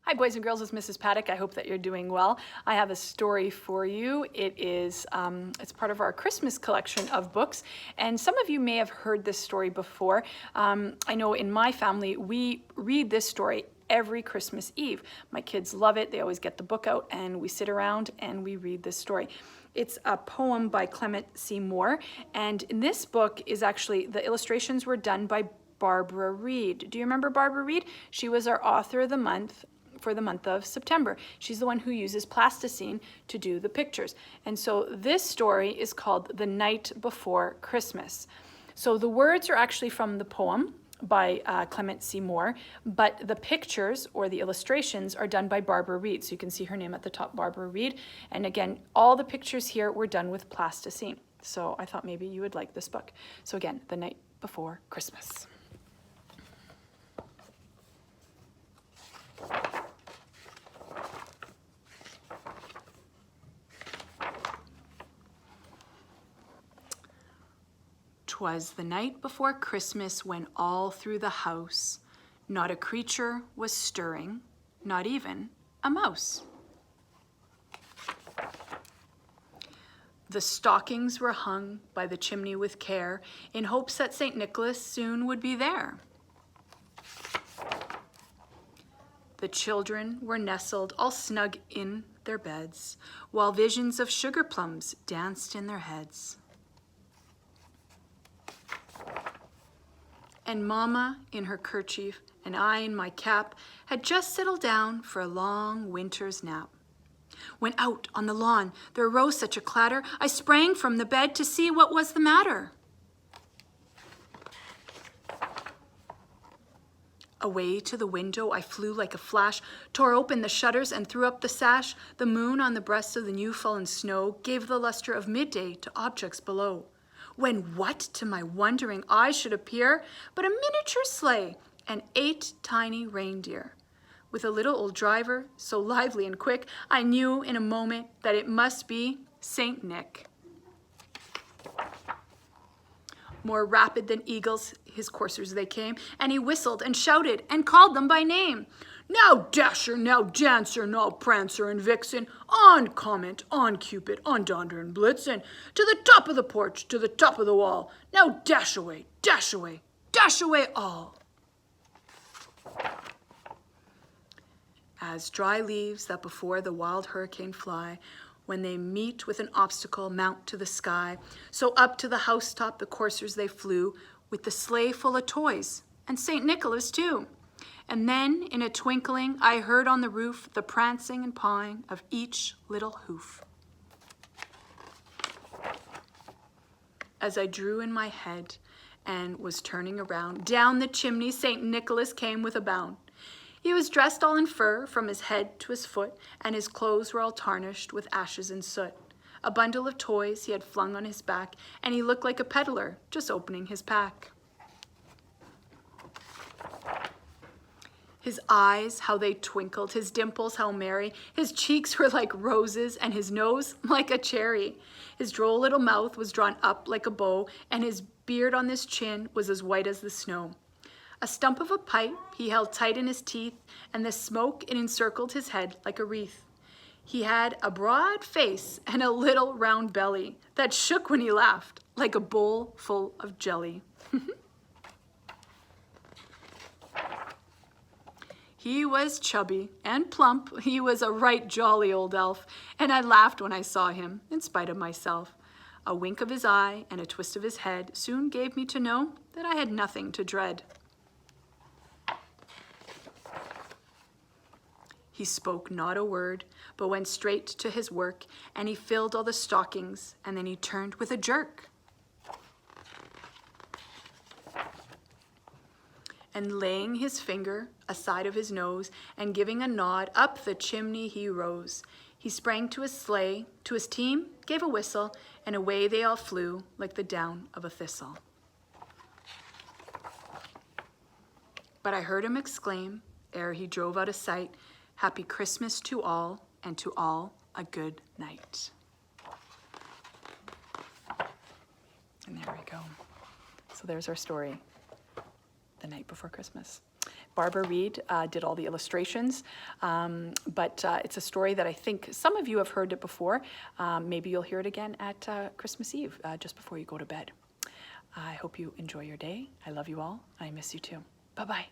Hi boys and girls, it's Mrs. Paddock. I hope that you're doing well. I have a story for you. It's part of our Christmas collection of books, and some of you may have heard this story before. I know in my family, we read this story every Christmas Eve. My kids love it. They always get the book out and we sit around and we read this story. It's a poem by Clement C. Moore, and in this book is actually, the illustrations were done by Barbara Reed. Do you remember Barbara Reed? She was our author of the month for the month of September. She's the one who uses plasticine to do the pictures. And so this story is called The Night Before Christmas. So the words are actually from the poem by Clement C. Moore, but the pictures or the illustrations are done by Barbara Reed. So you can see her name at the top, Barbara Reed. And again, all the pictures here were done with plasticine. So I thought maybe you would like this book. So again, The Night Before Christmas. 'Twas the night before Christmas when all through the house not a creature was stirring, not even a mouse. The stockings were hung by the chimney with care in hopes that St. Nicholas soon would be there. The children were nestled all snug in their beds while visions of sugar plums danced in their heads. And Mama, in her kerchief, and I in my cap, had just settled down for a long winter's nap. When out on the lawn there arose such a clatter, I sprang from the bed to see what was the matter. Away to the window I flew like a flash, tore open the shutters and threw up the sash. The moon on the breast of the new-fallen snow gave the luster of midday to objects below. When what to my wondering eyes should appear but a miniature sleigh and 8 tiny reindeer. With a little old driver, so lively and quick, I knew in a moment that it must be Saint Nick. More rapid than eagles, his coursers they came, and he whistled and shouted and called them by name. Now Dasher, now Dancer, now Prancer and Vixen, on Comet, on Cupid, on Donder and Blitzen, to the top of the porch, to the top of the wall. Now dash away, dash away, dash away all. As dry leaves that before the wild hurricane fly, when they meet with an obstacle, mount to the sky, so up to the housetop the coursers they flew, with the sleigh full of toys, and St. Nicholas too. And then, in a twinkling, I heard on the roof the prancing and pawing of each little hoof. As I drew in my head and was turning around, down the chimney St. Nicholas came with a bound. He was dressed all in fur from his head to his foot, and his clothes were all tarnished with ashes and soot. A bundle of toys he had flung on his back, and he looked like a peddler just opening his pack. His eyes, how they twinkled, his dimples, how merry. His cheeks were like roses, and his nose like a cherry. His droll little mouth was drawn up like a bow, and his beard on his chin was as white as the snow. A stump of a pipe he held tight in his teeth, and the smoke it encircled his head like a wreath. He had a broad face and a little round belly that shook when he laughed like a bowl full of jelly. He was chubby and plump. He was a right jolly old elf, and I laughed when I saw him, in spite of myself. A wink of his eye and a twist of his head soon gave me to know that I had nothing to dread. He spoke not a word, but went straight to his work, and he filled all the stockings, and then he turned with a jerk. And laying his finger aside of his nose, and giving a nod, up the chimney he rose. He sprang to his sleigh, to his team, gave a whistle, and away they all flew like the down of a thistle. But I heard him exclaim, ere he drove out of sight, Happy Christmas to all, and to all a good night. And there we go. So there's our story, The Night Before Christmas. Barbara Reed did all the illustrations, but it's a story that I think some of you have heard it before. Maybe you'll hear it again at Christmas Eve, just before you go to bed. I hope you enjoy your day. I love you all. I miss you too. Bye-bye.